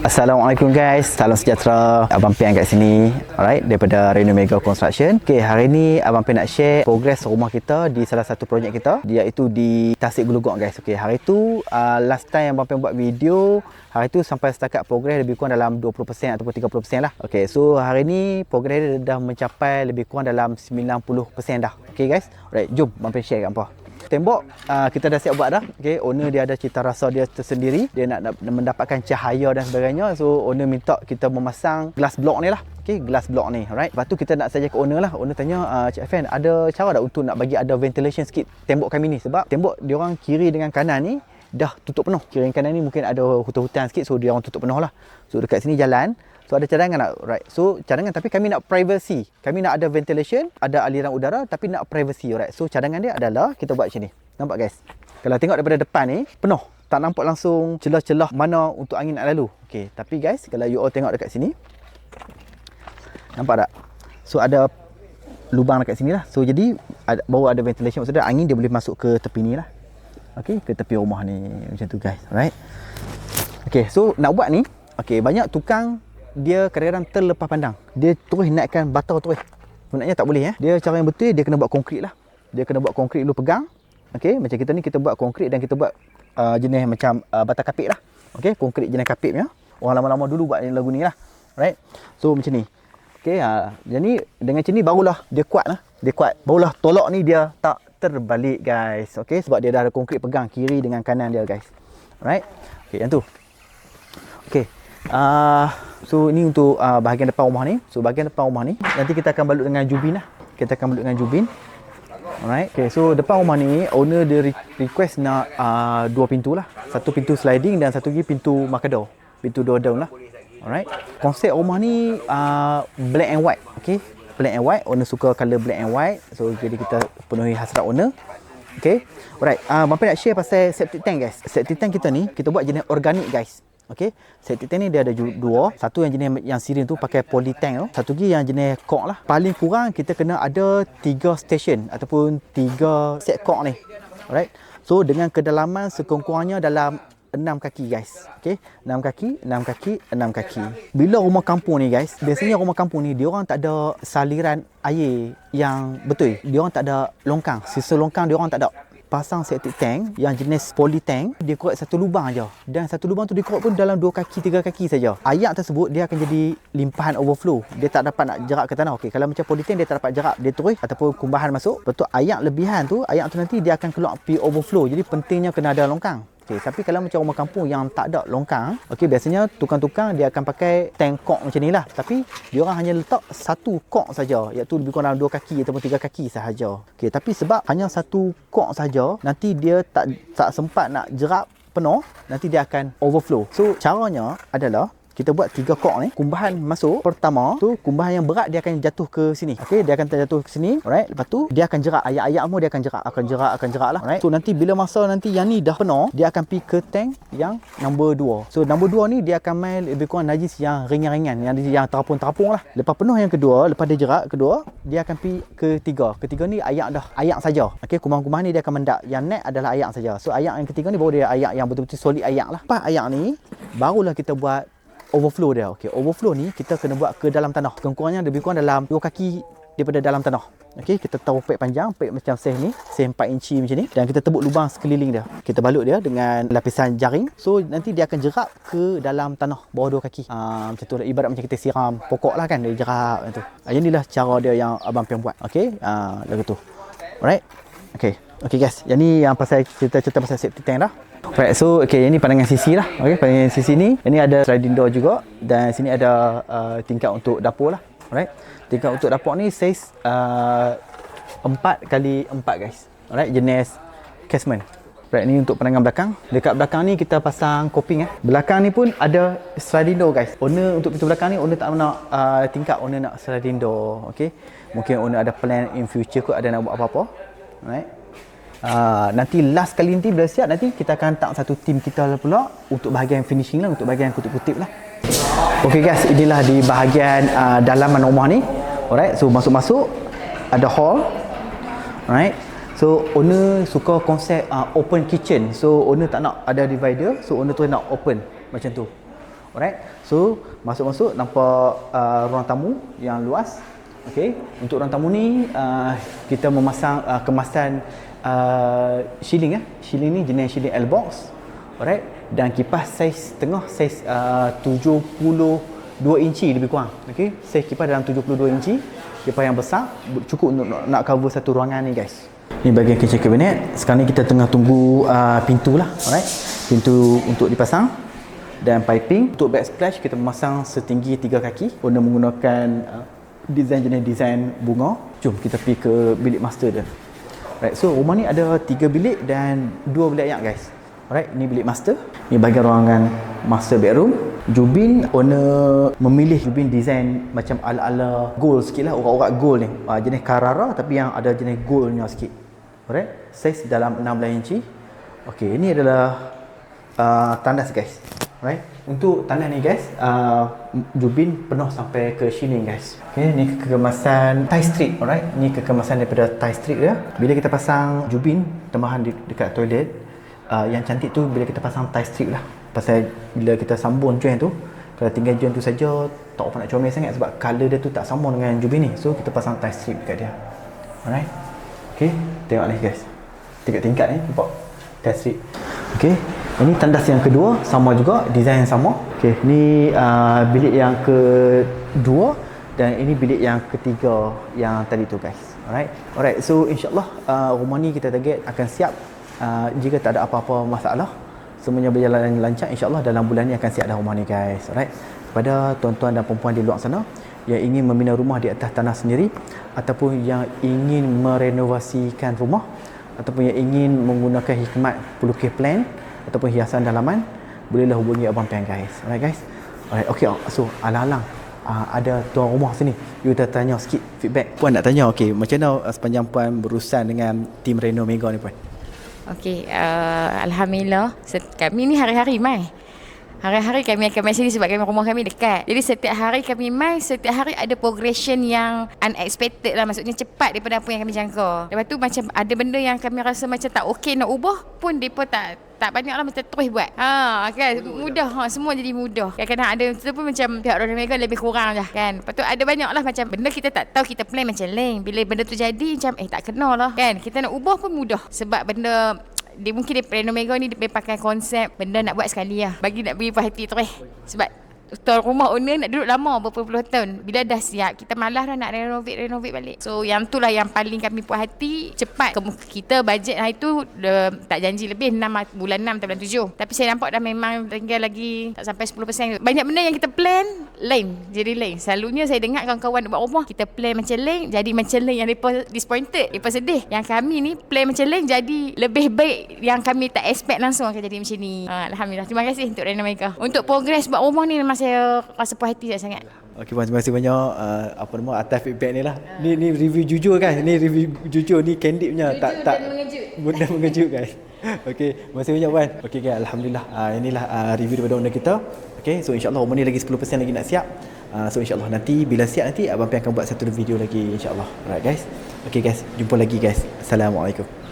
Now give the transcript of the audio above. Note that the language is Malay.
Assalamualaikum guys, salam sejahtera. Abang Pian kat sini, alright, daripada Reno Mega Construction. Okay, hari ni Abang Pian nak share progress rumah kita di salah satu projek kita, iaitu di Tasik Gelugok guys. Okay, hari tu last time Abang Pian buat video, hari tu sampai setakat progress lebih kurang dalam 20% ataupun 30% lah. Okay, so hari ni progress dia dah mencapai lebih kurang dalam 90% dah. Okay guys, alright, jom Abang Pian share kat apa. Tembok kita dah siap buat dah. Okay, owner dia ada cita rasa dia tersendiri. Dia nak mendapatkan cahaya dan sebagainya. So owner minta kita memasang glass block ni lah. Okay, glass block ni. Alright. Lepas tu kita nak saja ke owner lah. Owner tanya, Cik Afan, ada cara tak untuk nak bagi ada ventilation sikit tembok kami ni? Sebab tembok diorang kiri dengan kanan ni dah tutup penuh. Kiri kanan ni mungkin ada hutan-hutan sikit, so diorang tutup penuh lah. So dekat sini jalan. So ada cadangan lah, right? So cadangan tapi kami nak privacy. Kami nak ada ventilation, ada aliran udara tapi nak privacy, right? So cadangan dia adalah kita buat macam ni. Nampak guys? Kalau tengok daripada depan ni penuh. Tak nampak langsung celah-celah mana untuk angin nak lalu. Okey, tapi guys, kalau you all tengok dekat sini, nampak tak? So ada lubang dekat sini lah. So jadi baru ada ventilation, maksudnya angin dia boleh masuk ke tepi ni lah. Okey, ke tepi rumah ni macam tu guys, alright? Okey, so nak buat ni, okey, banyak tukang dia kadang-kadang terlepas pandang. Dia terus naikkan bata terus. Sebenarnya tak boleh. Dia cara yang betul, dia kena buat konkrit lah. Dia kena buat konkrit dulu pegang. Okey, macam kita ni kita buat konkrit dan kita buat jenis macam bata kapit lah. Okey, konkrit jenis kapit punya. Orang lama-lama dulu buat lagu ni lah. Right? So macam ni. Okey, jadi dengan macam ni barulah dia kuat lah. Dia kuat. Barulah tolak ni dia tak terbalik guys. Okey, sebab dia dah ada konkrit pegang kiri dengan kanan dia guys. Right? Okey, yang tu. Okey. So ini untuk bahagian depan rumah ni. So bahagian depan rumah ni nanti kita akan balut dengan jubin lah. Kita akan balut dengan jubin. Alright. Okay, so depan rumah ni owner dia request nak dua pintu lah. Satu pintu sliding dan satu lagi pintu makador. Pintu door down lah. Alright. Konsep rumah ni black and white. Okay, black and white. Owner suka color black and white. So jadi kita penuhi hasrat owner. Okay. Alright. Bang Pen nak share pasal septic tank guys. Septic tank kita ni kita buat jenis organik guys. Okey, septic tank ni dia ada dua. Satu yang jenis yang sirin tu pakai poly tank tu. Satu lagi yang jenis cork lah. Paling kurang kita kena ada 3 station ataupun 3 set cork ni. Alright. So dengan kedalaman sekurang-kurangnya dalam 6 kaki guys. Okey, 6 kaki, 6 kaki, 6 kaki. Bila rumah kampung ni guys, biasanya rumah kampung ni dia orang tak ada saliran air yang betul. Dia orang tak ada longkang. Sisa longkang dia orang tak ada. Pasang septic tank yang jenis poly tank, dia korek satu lubang aja. Dan satu lubang tu dikorek pun dalam 2 kaki, 3 kaki saja. Air tersebut dia akan jadi limpahan overflow. Dia tak dapat nak jerak ke tanah. Okey, kalau macam poly tank dia tak dapat jerak, dia terus ataupun kumbahan masuk. Betul air lebihan tu, air tu nanti dia akan keluar pi overflow. Jadi pentingnya kena ada longkang. Okey, tapi kalau macam rumah kampung yang tak ada longkang, okey, biasanya tukang-tukang dia akan pakai tank cork macam ni lah. Tapi dia orang hanya letak satu cork saja, iaitu lebih kurang dalam 2 kaki ataupun 3 kaki sahaja. Okey, tapi sebab hanya satu cork saja, nanti dia tak sempat nak jerak penuh, nanti dia akan overflow. So caranya adalah kita buat 3 cork ni, kumbahan masuk pertama tu, kumbahan yang berat dia akan jatuh ke sini. Okey, dia akan terjatuh ke sini. Alright, lepas tu dia akan jerak ayat-ayat semua, dia akan jerak lah. Alright. So nanti bila masa nanti yang ni dah penuh, dia akan pergi ke tank yang nombor 2. So nombor 2 ni dia akan main lebih kurang najis yang ringan-ringan, yang terapung-terapung lah. Lepas penuh yang kedua, lepas dia jerak kedua, dia akan pergi ketiga. Ketiga ni ayak saja. Okey, kumbahan-kumbahan ni dia akan mendak. Yang net adalah ayak saja. So ayak yang ketiga ni baru dia ayak yang betul-betul solid ayak lah. Lepas ayak ni barulah kita buat overflow dia. Okey, overflow ni kita kena buat ke dalam tanah. Kurang-kurangnya lebih kurang dalam 2 kaki daripada dalam tanah. Okey, kita taruh pipe panjang, pipe macam seh ni, seh 4 inci macam ni, dan kita tebuk lubang sekeliling dia. Kita balut dia dengan lapisan jaring. So nanti dia akan jerak ke dalam tanah bawah 2 kaki. Macam tu lah, ibarat macam kita siram pokok lah kan, dia jerak macam tu. Inilah cara dia yang Abang Pian buat. Okey, lagu tu. Alright. Okey. Okey guys, yang ni yang pasal cerita pasal septic tank dah. Alright, so okay, ini pandangan sisi lah. Okey, pandangan sisi ni, ini ada sliding door juga, dan sini ada tingkap untuk dapur lah. Alright. Tingkap untuk dapur ni saiz 4x4 guys. Alright, jenis casement. Alright, ni untuk pandangan belakang. Dekat belakang ni kita pasang coping . Belakang ni pun ada sliding door guys. Owner untuk pintu belakang ni owner tak nak tingkap, owner nak sliding door. Okey. Mungkin owner ada plan in future kot ada nak buat apa-apa. Alright. Nanti last kali nanti bila siap, nanti kita akan hantar satu tim kita pula untuk bahagian finishing lah, untuk bahagian kutip-kutip lah. Ok guys, inilah di bahagian dalaman rumah ni. Alright, so masuk-masuk ada hall. Alright, so owner suka konsep open kitchen. So owner tak nak ada divider, so owner tu nak open macam tu. Alright. So masuk-masuk nampak ruang tamu yang luas. Okey, untuk ruang tamu ni kita memasang kemasan shielding Shielding ni jenis shielding L-box. Alright. Dan kipas saiz tengah, saiz 72 inci lebih kurang. Okey, saiz kipas dalam 72 inci. Kipas yang besar cukup untuk nak cover satu ruangan ni guys. Ni bahagian kitchen cabinet. Sekarang ni kita tengah tunggu pintu lah. Alright. Pintu untuk dipasang. Dan piping untuk backsplash kita memasang setinggi 3 kaki guna menggunakan jenis design bunga. Jom kita pergi ke bilik master dia. Right, so rumah ni ada 3 bilik dan 2 bilik ayak guys. Alright, ni bilik master. Ni bahagian ruangan master bedroom. Jubin owner memilih Jubin design macam ala-ala gold sikit lah, urat-urat gold ni. Jenis Carrara tapi yang ada jenis goldnya sikit. Alright, saiz dalam 16 inci. Okey, ini adalah tandas guys. Right. Untuk tandas ni guys, Jubin penuh sampai ke sini guys. Okay, ni kekemasan tie strip. Alright, ni kekemasan daripada tie strip dia. Bila kita pasang Jubin tambahan dekat toilet, yang cantik tu bila kita pasang tie strip lah. Pasal bila kita sambung join tu, kalau tinggal join tu saja tak apa nak comel sangat sebab color dia tu tak sambung dengan Jubin ni. So kita pasang tie strip dekat dia. Alright. Okay, tengok ni guys. Tingkat-tingkat ni nampak tie strip. Okay. Ini tandas yang kedua, sama juga, design yang sama. Okey, ni bilik yang kedua dan ini bilik yang ketiga yang tadi tu guys. Alright, so insyaAllah rumah ni kita target akan siap jika tak ada apa-apa masalah. Semuanya berjalan lancar, insyaAllah dalam bulan ni akan siap dah rumah ni guys. Alright, kepada tuan-tuan dan perempuan di luar sana yang ingin membina rumah di atas tanah sendiri ataupun yang ingin merenovasikan rumah ataupun yang ingin menggunakan hikmat pelukis plan ataupun hiasan dalaman, bolehlah hubungi Abang Pian guys. Alright guys. Alright, okey. So alang-alang ada tuan rumah sini. You dah tanya sikit feedback. Puan nak tanya, okey, macam mana sepanjang puan berurusan dengan tim Reno Mega ni puan? Okey, alhamdulillah kami ni hari-hari mai. Hari-hari kami akan mai sini sebab rumah kami dekat. Jadi setiap hari kami mai, setiap hari ada progression yang unexpected lah. Maksudnya cepat daripada apa yang kami jangka. Lepas tu macam ada benda yang kami rasa macam tak okey nak ubah pun mereka tak banyak lah macam terus buat. Kan mudah. Semua jadi mudah. Kadang-kadang ada tu pun macam pihak Reno Mega lebih kurang lah kan. Lepas tu ada banyak lah macam benda kita tak tahu, kita plan macam lain. Bila benda tu jadi macam tak kena lah kan. Kita nak ubah pun mudah sebab benda dia mungkin Reno Mega ni dia pakai konsep benda nak buat sekali lah. Bagi nak beri puas hati terus. Sebab tuan rumah owner nak duduk lama berpuluh-puluh tahun. Bila dah siap, kita malas dah nak renovate balik. So yang tu lah yang paling kami puas hati. Cepat. Kita bajet hari tu tak janji lebih bulan 6 atau bulan 7. Tapi saya nampak dah memang tinggal lagi tak sampai 10%. Banyak benda yang kita plan lain. Jadi lain. Selalunya saya dengar kawan-kawan buat rumah, kita plan macam lain, jadi macam lain, yang mereka disappointed, mereka sedih. Yang kami ni plan macam lain, jadi lebih baik yang kami tak expect langsung akan jadi macam ni. Alhamdulillah. Terima kasih untuk Reno Mega. Untuk progress buat rumah ni memang saya rasa puas hati sangat. Okey, terima kasih banyak atas feedback ni lah. Ni review jujur kan. Ni review jujur, ni candid punya. Jujur tak mengejut. Mudah mengejut guys. Okey, terima kasih banyak puan. Okey guys, alhamdulillah. Inilah review daripada owner kita. Okey, so insya-Allah rumah ni lagi 10% lagi nak siap. So insya-Allah nanti bila siap nanti Abang Pian akan buat satu video lagi insya-Allah. Alright guys. Okey guys, jumpa lagi guys. Assalamualaikum.